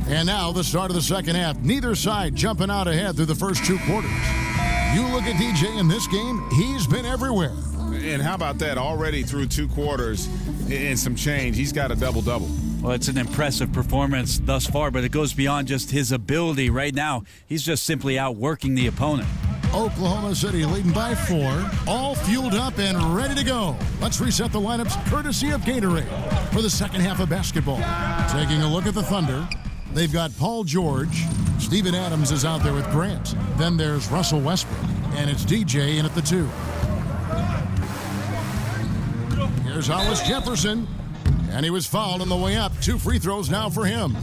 And now the start of the second half. Neither side jumping out ahead through the first two quarters. You look at DJ in this game, he's been everywhere. And how about that? Already through two quarters and some change, he's got a double-double. Well, it's an impressive performance thus far, but it goes beyond just his ability. Right now, he's just simply outworking the opponent. Oklahoma City leading by 4, all fueled up and ready to go. Let's reset the lineups courtesy of Gatorade for the second half of basketball. Taking a look at the Thunder, they've got Paul George. Steven Adams is out there with Grant. Then there's Russell Westbrook, and it's DJ in at the 2. Here's Hollis Jefferson, and he was fouled on the way up. 2 free throws now for him.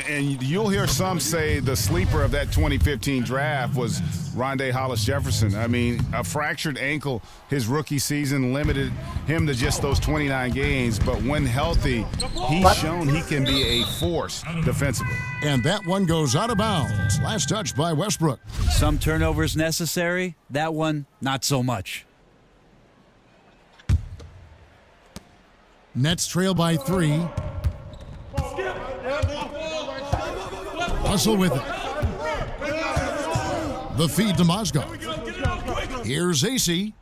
And you'll hear some say the sleeper of that 2015 draft was Rondae Hollis-Jefferson. I mean, a fractured ankle his rookie season limited him to just those 29 games. But when healthy, he's shown he can be a force defensively. And that one goes out of bounds. Last touch by Westbrook. Some turnovers necessary. That one, not so much. Nets trail by 3. Russell with it. The feed to Mozgov. Here's AC.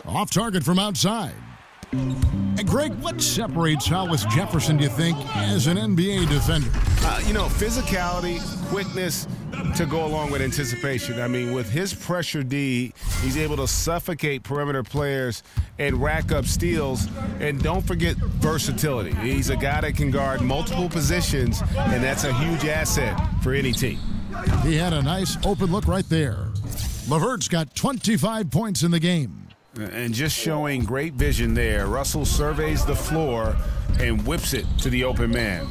Off target from outside. And Greg, what separates Hollis Jefferson, do you think, as an NBA defender? Physicality, quickness to go along with anticipation. I mean, with his pressure D, he's able to suffocate perimeter players and rack up steals. And don't forget versatility. He's a guy that can guard multiple positions, and that's a huge asset for any team. He had a nice open look right there. LeVert's got 25 points in the game. And just showing great vision there. Russell surveys the floor and whips it to the open man.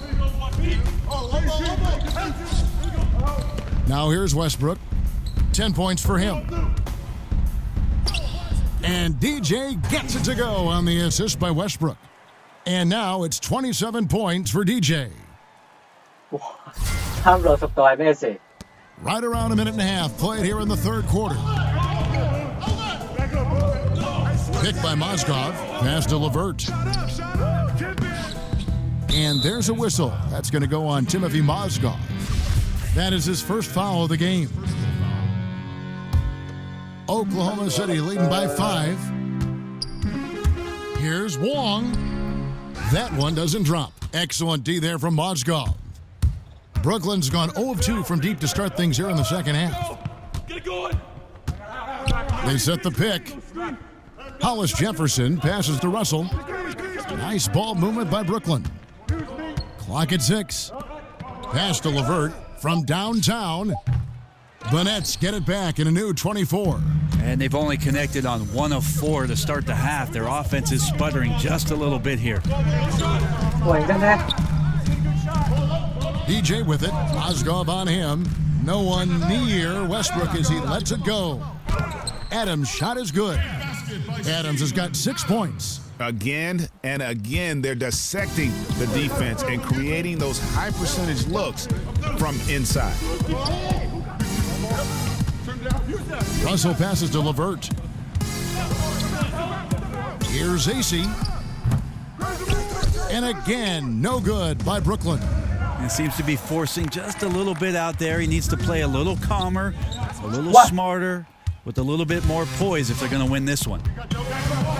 Now here's Westbrook. 10 points for him. And DJ gets it to go on the assist by Westbrook. And now it's 27 points for DJ. ห้ามโหลดสกอร์ไม่สิ Right around a minute and a half played here in the third quarter. Picked by Mozgov. Pass to LeVert. And there's a whistle. That's going to go on Timothy Mozgov. That is his first foul of the game. Oklahoma City leading by 5. Here's Wong. That one doesn't drop. Excellent D there from Mozgov. Brooklyn's gone 0 of 2 from deep to start things here in the second half. Get it going. They set the pick. Hollis Jefferson passes to Russell. Nice ball movement by Brooklyn. Clock at 6. Pass to LeVert from downtown. The Nets get it back in a new 24. And they've only connected on 1 of 4 to start the half. Their offense is sputtering just a little bit here. ป่วยกันนะ DJ with it. Mozgov on him. No one near Westbrook as he lets it go. Adams' shot is good. Adams has got 6 points. Again and again, they're dissecting the defense and creating those high percentage looks from inside. Russell passes to LeVert. Here's AC. And again, no good by Brooklyn. He seems to be forcing just a little bit out there. He needs to play a little calmer, a little smarter, with a little bit more poise if they're going to win this one.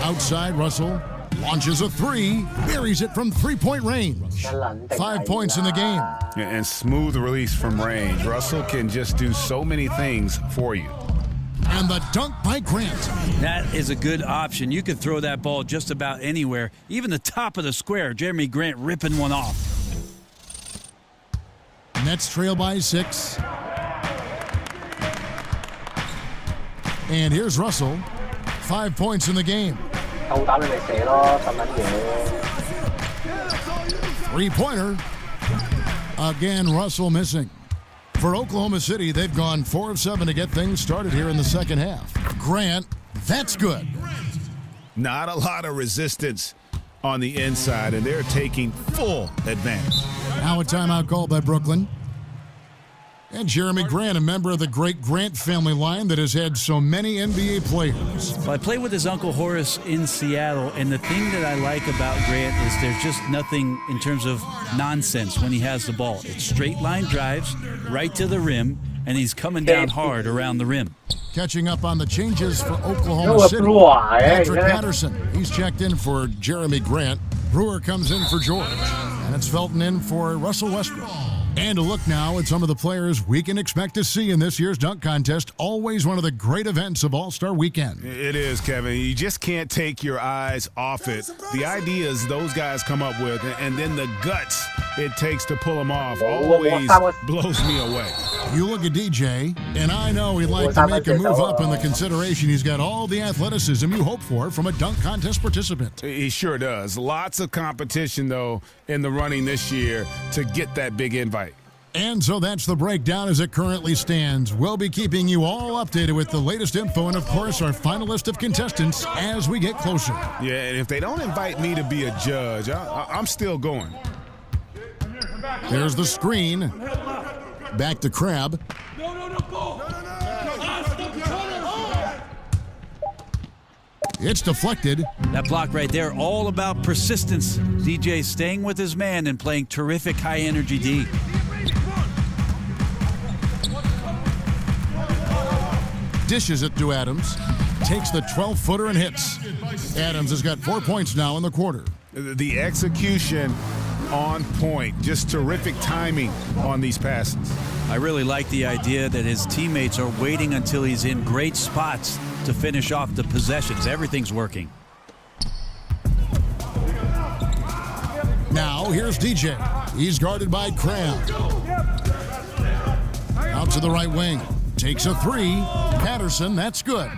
Outside, Russell launches a 3, buries it from 3-point range. 5 points in the game. And smooth release from range. Russell can just do so many things for you. And the dunk by Grant. That is a good option. You can throw that ball just about anywhere, even the top of the square. Jeremy Grant ripping one off. Nets trail by 6. And here's Russell. 5 points in the game. เอาตามไปเสียรอตำนั้นเดี๋ยว 3-pointer. Again, Russell missing. For Oklahoma City, they've gone 4 of 7 to get things started here in the second half. Grant, that's good. Not a lot of resistance on the inside, and they're taking full advantage. Now a timeout called by Brooklyn. And Jeremy Grant, a member of the great Grant family line that has had so many NBA players. Well, I played with his Uncle Horace in Seattle, and the thing that I like about Grant is there's just nothing in terms of nonsense when he has the ball. It's straight line drives right to the rim, and he's coming down hard around the rim. Catching up on the changes for Oklahoma No, City, Brewer, Patrick yeah. Patterson. He's checked in for Jeremy Grant. Brewer comes in for George. And it's Felton in for Russell Westbrook. And a look now at some of the players we can expect to see in this year's dunk contest. Always one of the great events of All-Star Weekend. It is, Kevin. You just can't take your eyes off it. The ideas those guys come up with, and then the guts it takes to pull them off always blows me away. You look at DJ, and I know he'd like to make a move up in the consideration. He's got all the athleticism you hope for from a dunk contest participant. He sure does. Lots of competition, though, in the running this year to get that big invite. And so that's the breakdown as it currently stands. We'll be keeping you all updated with the latest info and, of course, our final list of contestants as we get closer. Yeah, and if they don't invite me to be a judge, I'm still going. There's the screen. Back to Crab. It's deflected. That block right there, all about persistence. DJ staying with his man and playing terrific high-energy D. Dishes it to Adams. Takes the 12-footer and hits. Adams has got 4 points now in the quarter. The execution on point. Just terrific timing on these passes. I really like the idea that his teammates are waiting until he's in great spots to finish off the possessions. Everything's working. Now, here's DJ. He's guarded by Crab. Out to the right wing. Takes a three. Patterson, that's good.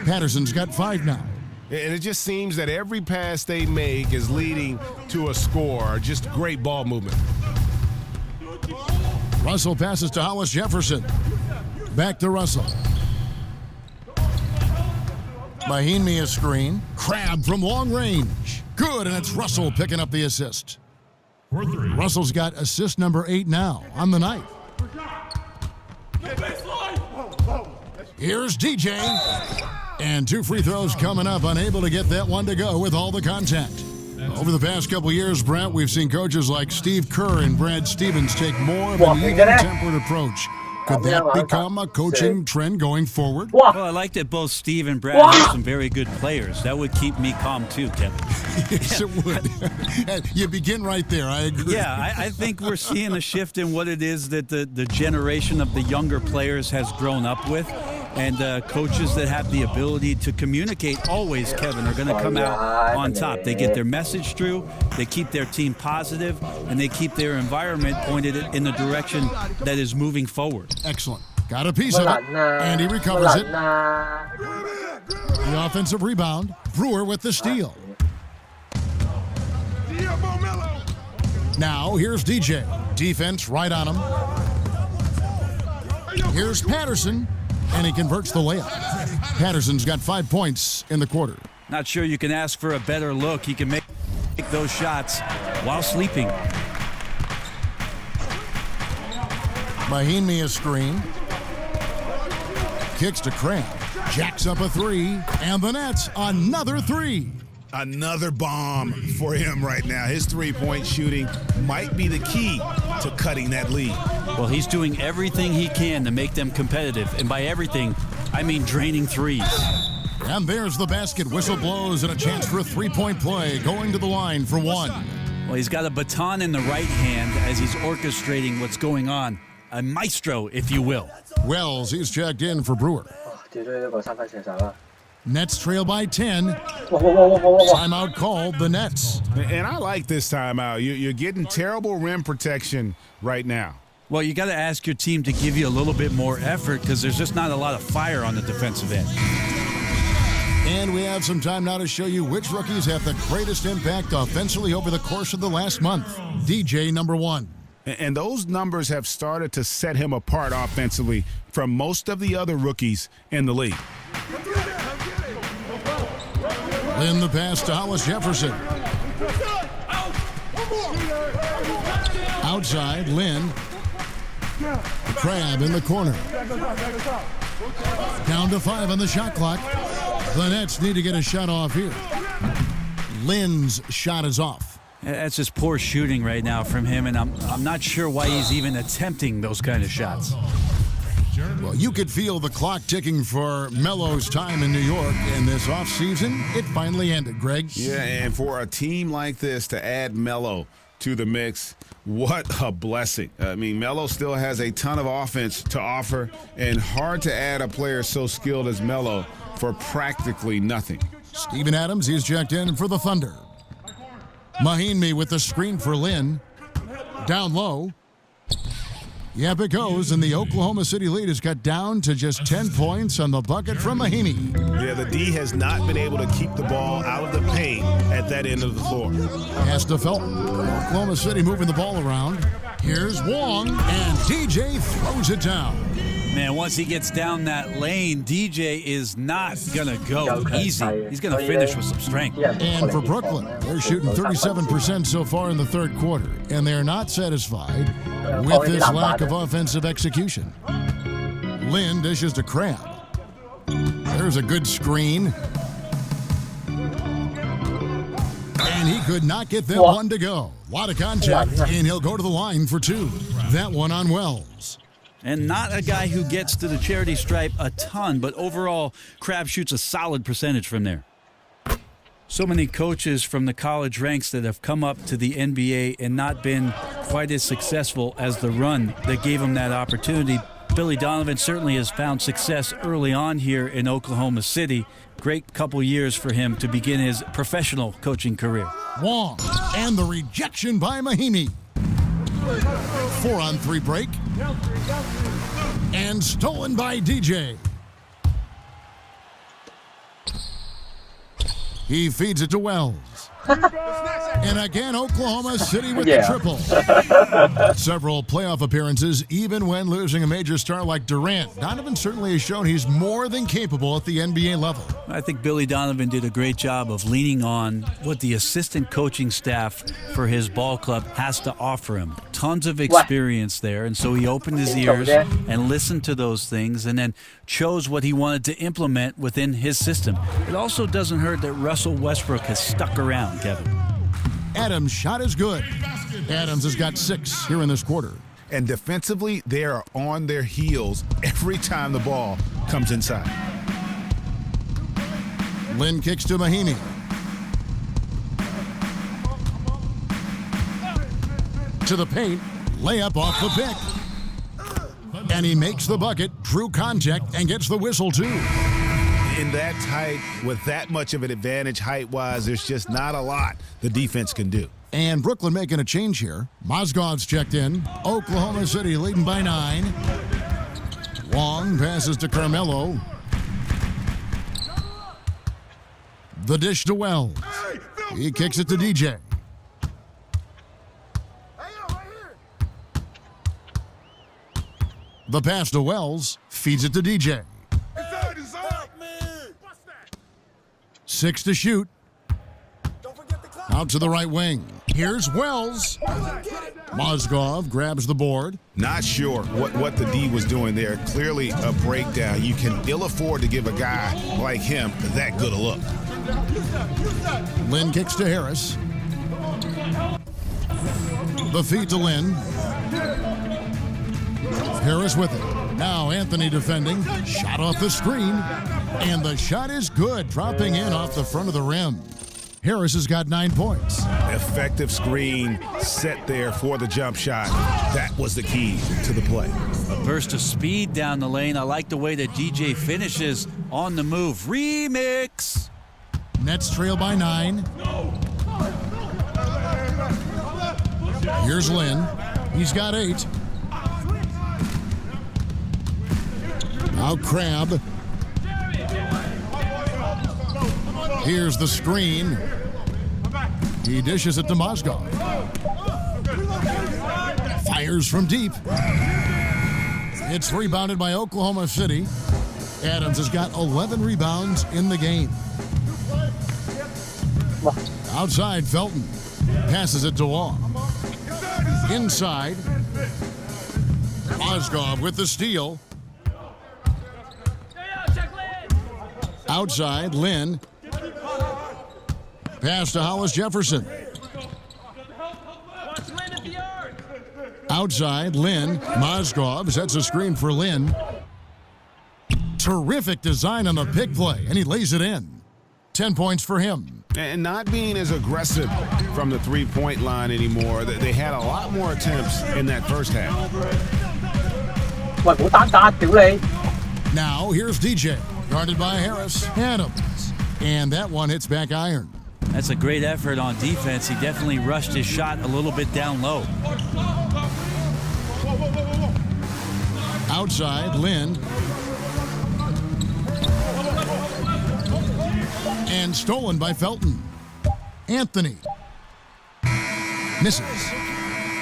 Patterson's got 5 now. And it just seems that every pass they make is leading to a score. Just great ball movement. Russell passes to Hollis Jefferson. Back to Russell. Mahinmi a screen. Crab from long range. Good, and it's Russell picking up the assist. Russell's got assist number 8 now on the night. Here's DJ. And 2 free throws coming up, unable to get that one to go with all the contact. Over the past couple years, Brent, we've seen coaches like Steve Kerr and Brad Stevens take more of an even-tempered approach. Could that become a coaching trend going forward? Well, I like that both Steve and Brad are some very good players. That would keep me calm too, Kevin. Yes, it would. You begin right there. I agree. Yeah, I think we're seeing a shift in what it is that the generation of the younger players has grown up with. And coaches that have the ability to communicate always, Kevin, are going to come out on top. They get their message through, they keep their team positive, and they keep their environment pointed in the direction that is moving forward. Excellent. Got a piece of it, and he recovers it. The offensive rebound. Brewer with the steal. Now, here's DJ. Defense right on him. Here's Patterson. And he converts the layup. Patterson's got 5 points in the quarter. Not sure you can ask for a better look. He can make those shots while sleeping. Mahinmi a screen. Kicks to Crab. Jacks up a 3. And the Nets, another 3. Another bomb for him right now. His three-point shooting might be the key to cutting that lead. Well, he's doing everything he can to make them competitive. And by everything, I mean draining threes. And there's the basket. Whistle blows and a chance for a 3-point play. Going to the line for 1. Well, he's got a baton in the right hand as he's orchestrating what's going on. A maestro, if you will. Wells, he's checked in for Brewer. 絕對呢個三分射手啦。 Nets trail by 10. 哇！ Timeout called the Nets. And I like this timeout. You're getting terrible rim protection right now. Well, you got to ask your team to give you a little bit more effort because there's just not a lot of fire on the defensive end. And we have some time now to show you which rookies have the greatest impact offensively over the course of the last month. DJ number 1. And those numbers have started to set him apart offensively from most of the other rookies in the league. Lynn the pass to Hollis Jefferson. Outside, Lynn. Crabbe in the corner. Down to 5 on the shot clock. The Nets need to get a shot off here. Lynn's shot is off. That's just poor shooting right now from him, and I'm not sure why he's even attempting those kind of shots. Well, you could feel the clock ticking for Melo's time in New York, and this offseason, it finally ended, Greg. Yeah, and for a team like this to add Melo to the mix, what a blessing. I mean, Melo still has a ton of offense to offer, and hard to add a player so skilled as Melo for practically nothing. Steven Adams, he's checked in for the Thunder. Mahinmi with the screen for Lynn. Down low. Yep, it goes, and the Oklahoma City lead is cut down to just 10 points on the bucket from Mahinmi. Yeah, the D has not been able to keep the ball out of the paint at that end of the floor. Pass to Felton. Oklahoma City moving the ball around. Here's Wong, and DJ throws it down. Man, once he gets down that lane, DJ is not going to go easy. He's going to finish with some strength. And for Brooklyn, they're shooting 37% so far in the third quarter, and they're not satisfied with this lack of offensive execution. Lynn dishes to Crabbe. There's a good screen. And he could not get that one to go. A lot of contact, and he'll go to the line for 2. That one on Wells. And not a guy who gets to the charity stripe a ton, but overall, Crabbe shoots a solid percentage from there. So many coaches from the college ranks that have come up to the NBA and not been quite as successful as the run that gave him that opportunity. Billy Donovan certainly has found success early on here in Oklahoma City. Great couple years for him to begin his professional coaching career. Wong, and the rejection by Mahinmi. 4-on-3 break. And stolen by DJ. He feeds it to Wells. And again, Oklahoma City with the triple. Several playoff appearances, even when losing a major star like Durant. Donovan certainly has shown he's more than capable at the NBA level. I think Billy Donovan did a great job of leaning on what the assistant coaching staff for his ball club has to offer him. Tons of experience there, and so he opened his ears and listened to those things and then chose what he wanted to implement within his system. It also doesn't hurt that Russell Westbrook has stuck around, Kevin. Adams' shot is good. Adams has got 6 here in this quarter. And defensively, they are on their heels every time the ball comes inside. Lynn kicks to Mahinmi. To the paint, layup off the pick. And he makes the bucket, true contact, and gets the whistle too. In that tight, with that much of an advantage height-wise, there's just not a lot the defense can do. And Brooklyn making a change here. Mozgov's checked in. Oklahoma City leading by 9. Wong passes to Carmelo. The dish to Wells. He kicks it to DJ. The pass to Wells, feeds it to DJ. 6 to shoot. Out to the right wing. Here's Wells. Mozgov grabs the board. Not sure what the D was doing there. Clearly a breakdown. You can ill afford to give a guy like him that good a look. Lynn kicks to Harris. The feed to Lynn. Harris with it. Now Anthony defending. Shot off the screen. And the shot is good, dropping in off the front of the rim. Harris has got 9 points. Effective screen set there for the jump shot. That was the key to the play. A burst of speed down the lane. I like the way that DJ finishes on the move. Remix. Nets trail by 9. Here's Lynn. He's got 8. Now Crabbe. Here's the screen. He dishes it to Mozgov. Fires from deep. It's rebounded by Oklahoma City. Adams has got 11 rebounds in the game. Outside, Felton passes it to Wong. Inside. Mozgov with the steal. Outside, Lynn. Pass to Hollis Jefferson. Outside, Lynn. Mozgov sets a screen for Lynn. Terrific design on the pick play, and he lays it in. 10 points for him. And not being as aggressive from the three-point line anymore. They had a lot more attempts in that first half. 喂，唔好單打，屌你！ Now, here's DJ, guarded by Harris. Adams. And that one hits back iron. That's a great effort on defense. He definitely rushed his shot a little bit down low. Outside, Lynn. And stolen by Felton. Anthony. Misses.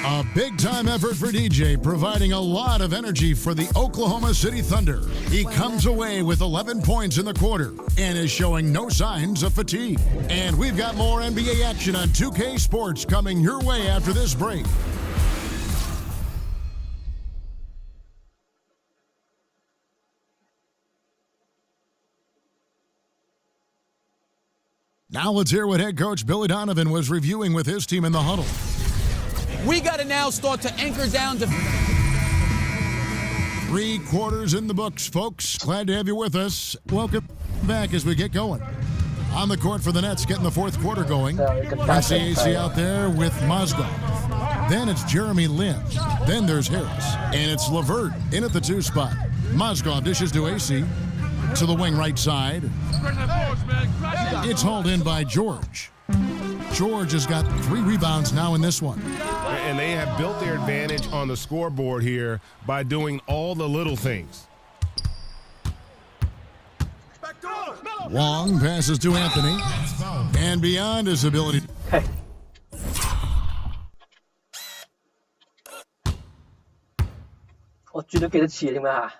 A big-time effort for DJ, providing a lot of energy for the Oklahoma City Thunder. He comes away with 11 points in the quarter and is showing no signs of fatigue. And we've got more NBA action on 2K Sports coming your way after this break. Now let's hear what head coach Billy Donovan was reviewing with his team in the huddle. We got to now start to anchor down to 3 quarters in the books, folks. Glad to have you with us. Welcome back as we get going. On the court for the Nets, getting the fourth quarter going. That's CAC out there with Mozgov. Then it's Jeremy Lin. Then there's Harris. And it's LeVert in at the 2 spot. Mozgov dishes to AC. To the wing right side. It's hauled in by George. George has got 3 rebounds now in this one. And they have built their advantage on the scoreboard here by doing all the little things. Wong passes to Anthony. And beyond his ability. 係。我轉咗幾多次啊？點解啊？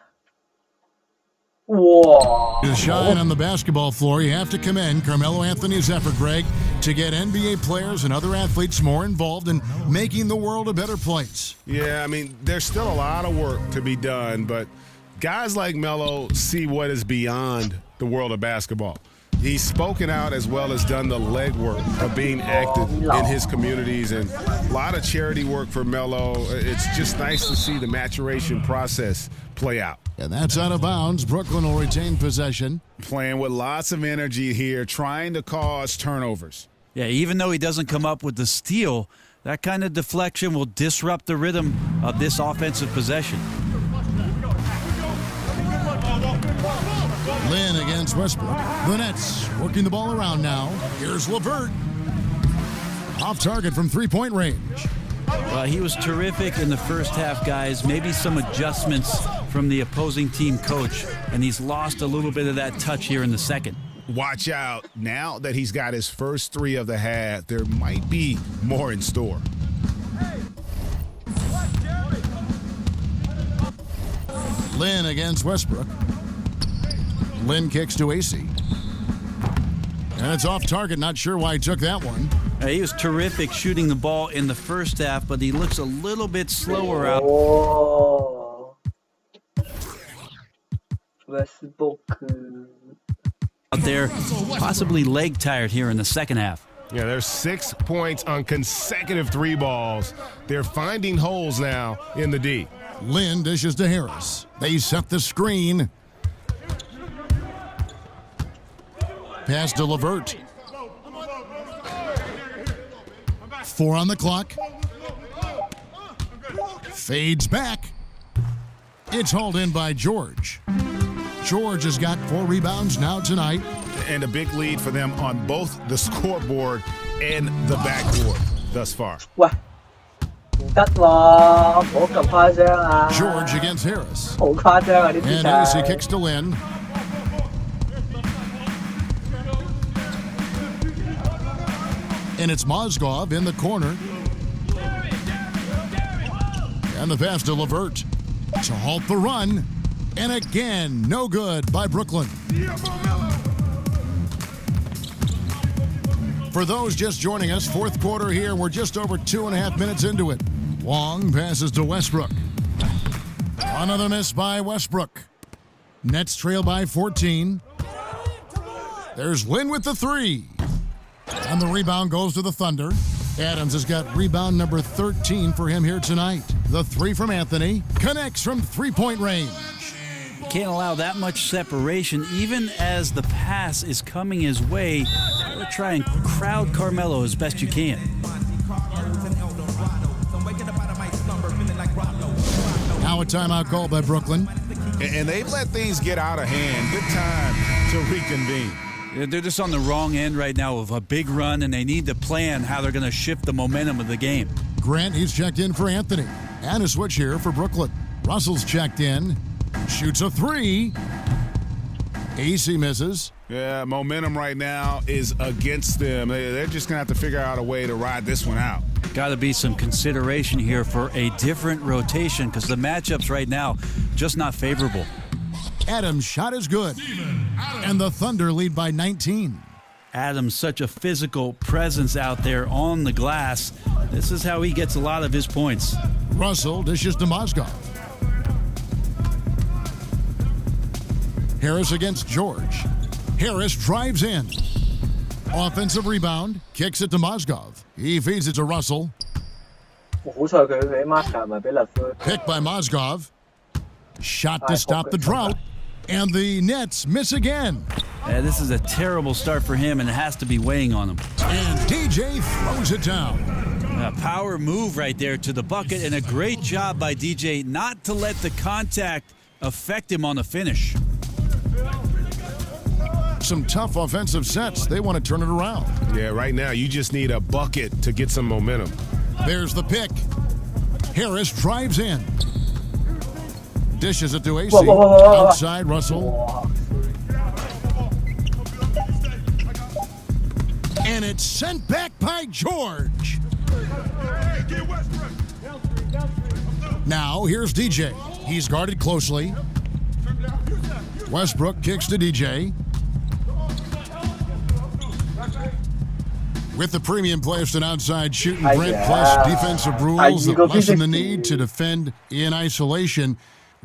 哇！ To shine on the basketball floor, you have to commend Carmelo Anthony's effort, Greg, to get NBA players and other athletes more involved in making the world a better place. Yeah, I mean, there's still a lot of work to be done, but guys like Melo see what is beyond the world of basketball. He's spoken out as well as done the legwork of being active in his communities, and a lot of charity work for Melo. It's just nice to see the maturation process play out. And that's out of bounds. Brooklyn will retain possession. Playing with lots of energy here, trying to cause turnovers. Yeah, even though he doesn't come up with the steal, that kind of deflection will disrupt the rhythm of this offensive possession. Lynn against Westbrook. The Nets working the ball around now. Here's LeVert. Off target from 3-point range. Well, he was terrific in the first half, guys. Maybe some adjustments from the opposing team coach, and he's lost a little bit of that touch here in the second. Watch out. Now that he's got his first 3 of the half, there might be more in store. Lynn against Westbrook. Lynn kicks to AC. And it's off target. Not sure why he took that one. He was terrific shooting the ball in the first half, but he looks a little bit slower out. 哦 Westbrook Out there, possibly leg tired here in the second half. Yeah, there's 6 points on consecutive 3 balls. They're finding holes now in the D. Lynn dishes to Harris. They set the screen. Pass to LeVert. 4 on the clock. Fades back. It's hauled in by George. George has got 4 rebounds now tonight. And a big lead for them on both the scoreboard and the backboard thus far. 喂，唔得喎，唔好咁誇張啊！ George against Harris. 好誇張啊！呢啲 And 就 AC 係 kicks to Lynn. And it's Mozgov in the corner. And the pass to LeVert to halt the run. And again, no good by Brooklyn. For those just joining us, fourth quarter here. We're just over 2.5 minutes into it. Wong passes to Westbrook. Another miss by Westbrook. Nets trail by 14. There's Lin with the three. And the rebound goes to the Thunder. Adams has got rebound number 13 for him here tonight. The three from Anthony connects from three-point range. Can't allow that much separation, even as the pass is coming his way. Try and crowd Carmelo as best you can. Now a timeout called by Brooklyn. And they've let things get out of hand. Good time to reconvene. They're just on the wrong end right now of a big run, and they need to plan how they're going to shift the momentum of the game. Grant, he's checked in for Anthony. And a switch here for Brooklyn. Russell's checked in. Shoots a three. AC misses. Yeah, momentum right now is against them. They're just going to have to figure out a way to ride this one out. Got to be some consideration here for a different rotation because the matchups right now just not favorable. Adams' shot is good. And the Thunder lead by 19. Adams, such a physical presence out there on the glass. This is how he gets a lot of his points. Russell dishes to Mozgov. Harris against George. Harris drives in. Offensive rebound. Kicks it to Mozgov. He feeds it to Russell. 好彩佢俾 Mark 咪俾勒夫。 Picked by Mozgov. Shot to stop the drought. And the Nets miss again. This is a terrible start for him, and it has to be weighing on him. And DJ throws it down. A power move right there to the bucket, and a great job by DJ not to let the contact affect him on the finish. Some tough offensive sets. They want to turn it around. Yeah, right now you just need a bucket to get some momentum. There's the pick. Harris drives in. Dishes it to AC. Outside, Russell. And it's sent back by George. Now, here's DJ. He's guarded closely. Westbrook kicks to DJ. With the premium placed and outside shooting, Brent plus defensive rules that lessen the need to defend in isolation.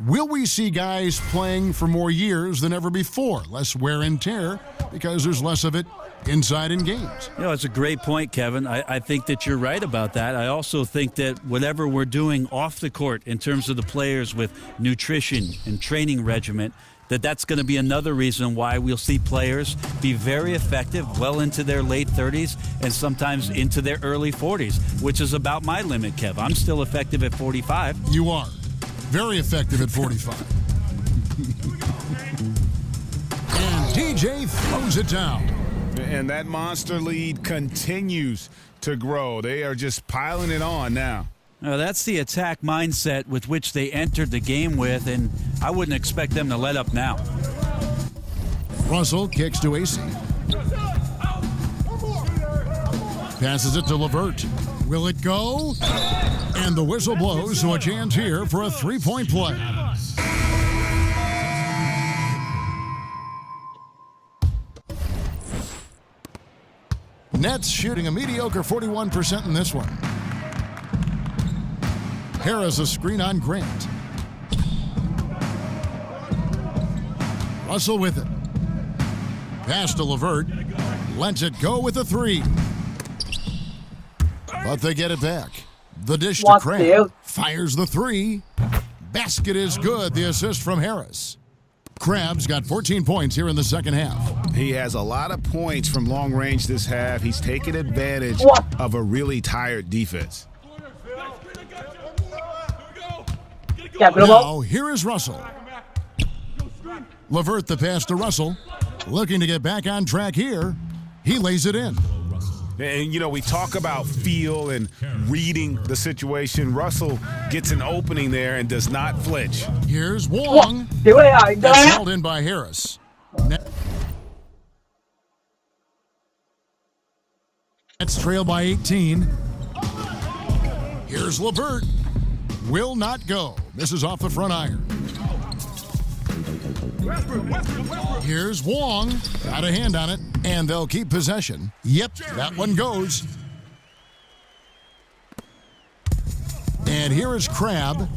Will we see guys playing for more years than ever before? Less wear and tear because there's less of it inside in games. You know, it's a great point, Kevin. I think that you're right about that. I also think that whatever we're doing off the court in terms of the players with nutrition and training regimen, that's going to be another reason why we'll see players be very effective well into their late 30s and sometimes into their early 40s, which is about my limit, Kev. I'm still effective at 45. You are. Very effective at 45. And DJ throws it down. And that monster lead continues to grow. They are just piling it on now. Now, that's the attack mindset with which they entered the game with, and I wouldn't expect them to let up now. Russell kicks to AC. Passes it to LeVert. Will it go? And the whistle blows, so a chance here for a three-point play. Nets shooting a mediocre 41% in this one. Harris a screen on Grant. Russell with it. Pass to LeVert. Lets it go with a three. But they get it back. The dish to Crabbe. Fires the three. Basket is good. The assist from Harris. Crabbe's got 14 points here in the second half. He has a lot of points from long range this half. He's taken advantage of a really tired defense. Now, here is Russell. LeVert the pass to Russell. Looking to get back on track here. He lays it in. And, you know, we talk about feel and reading the situation. Russell gets an opening there and does not flinch. Here's Wong. 屌你啊！ That's held in by Harris. Nets trail by 18. Here's LeVert. Will not go. Misses off the front iron. Here's Wong. Got a hand on it, and they'll keep possession. Yep, that one goes. And here is Crabbe.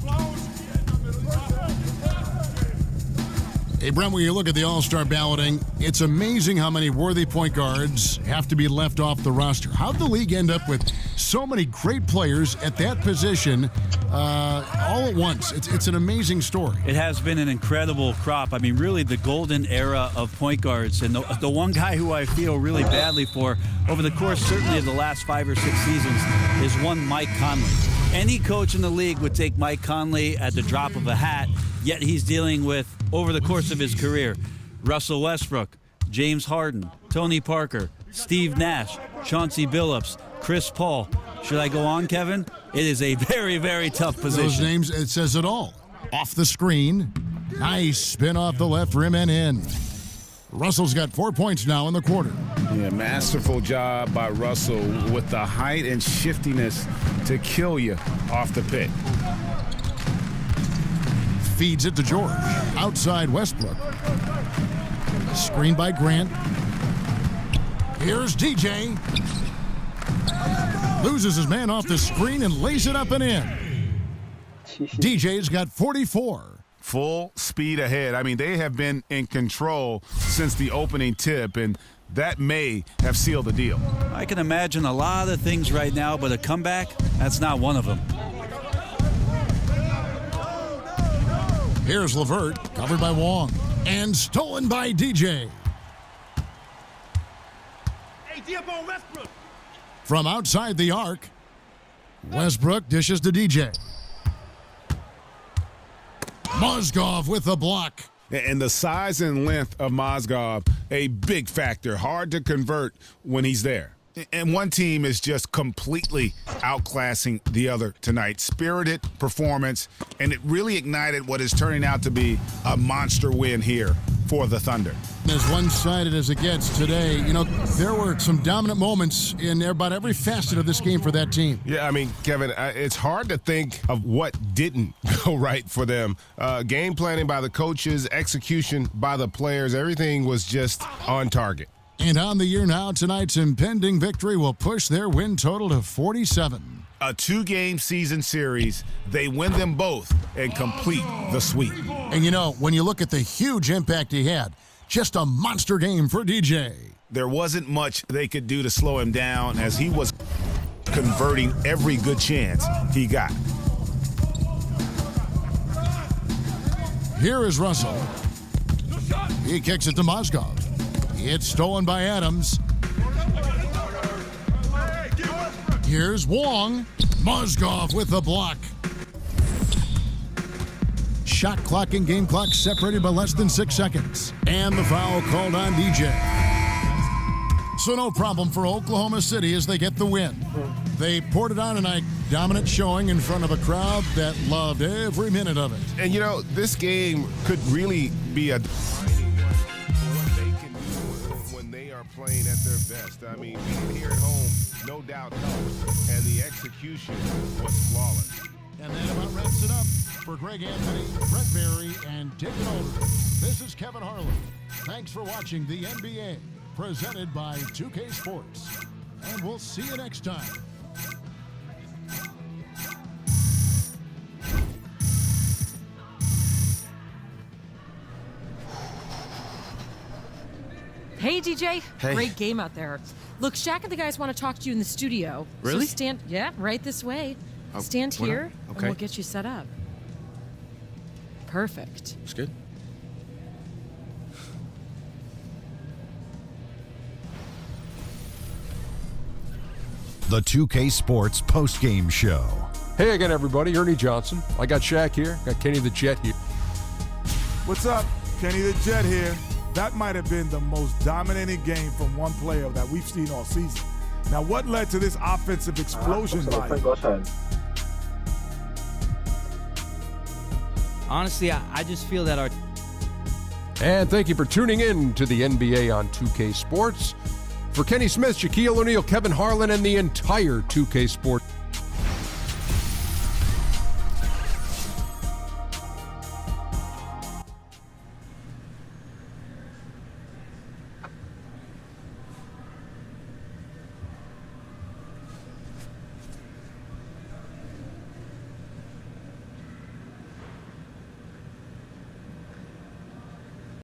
Hey, Brent, when you look at the All-Star balloting, it's amazing how many worthy point guards have to be left off the roster. How'd the league end up with so many great players at that position all at once? It's an amazing story. It has been an incredible crop. I mean, really the golden era of point guards. And the one guy who I feel really badly for over the course certainly of the last 5 or 6 seasons is one Mike Conley. Any coach in the league would take Mike Conley at the drop of a hat, yet he's dealing with, over the course of his career, Russell Westbrook, James Harden, Tony Parker, Steve Nash, Chauncey Billups, Chris Paul. Should I go on, Kevin? It is a very, very tough position. Those names, it says it all. Off the screen. Nice spin off the left rim and in. Russell's got 4 points now in the quarter. Yeah, masterful job by Russell with the height and shiftiness to kill you off the pick. Feeds it to George. Outside Westbrook. Screen by Grant. Here's DJ. Loses his man off the screen and lays it up and in. DJ's got 44. Full speed ahead. I mean, they have been in control since the opening tip, and that may have sealed the deal. I can imagine a lot of things right now, but a comeback, that's not one of them. Here's LeVert, covered by Wong, and stolen by DJ. From outside the arc, Westbrook dishes to DJ. Mozgov with the block. And the size and length of Mozgov, a big factor. Hard to convert when he's there. And one team is just completely outclassing the other tonight. Spirited performance, and it really ignited what is turning out to be a monster win here for the Thunder. As one-sided as it gets today, you know, there were some dominant moments in about every facet of this game for that team. Yeah, I mean, Kevin, it's hard to think of what didn't go right for them. Game planning by the coaches, execution by the players, everything was just on target. And on the year now, tonight's impending victory will push their win total to 47. A 2-game season series, they win them both and complete the sweep. And you know, when you look at the huge impact he had, just a monster game for DJ. There wasn't much they could do to slow him down as he was converting every good chance he got. Here is Russell. He kicks it to Mozgov. It's stolen by Adams. Here's Wong. Mozgov with the block. Shot clock and game clock separated by less than 6 seconds. And the foul called on DJ. So no problem for Oklahoma City as they get the win. They poured it on tonight. Dominant showing in front of a crowd that loved every minute of it. And, you know, this game could really be a playing at their best. I mean, being here at home, no doubt helps, and the execution was flawless. And that about wraps it up for Greg Anthony, Brett Berry, and David Aldridge. This is Kevin Harlan. Thanks for watching the NBA, presented by 2K Sports. And we'll see you next time. Hey, DJ. Hey. Great game out there. Look, Shaq and the guys want to talk to you in the studio. Really? So stand, right this way. Stand here, and we'll get you set up. Perfect. It's good. The 2K Sports postgame show. Hey again, everybody. Ernie Johnson. I got Shaq here. Got Kenny the Jet here. What's up? Kenny the Jet here. That might have been the most dominating game from one player that we've seen all season. Now, what led to this offensive explosion by him? Honestly, I just feel that our... And thank you for tuning in to the NBA on 2K Sports. For Kenny Smith, Shaquille O'Neal, Kevin Harlan, and the entire 2K Sports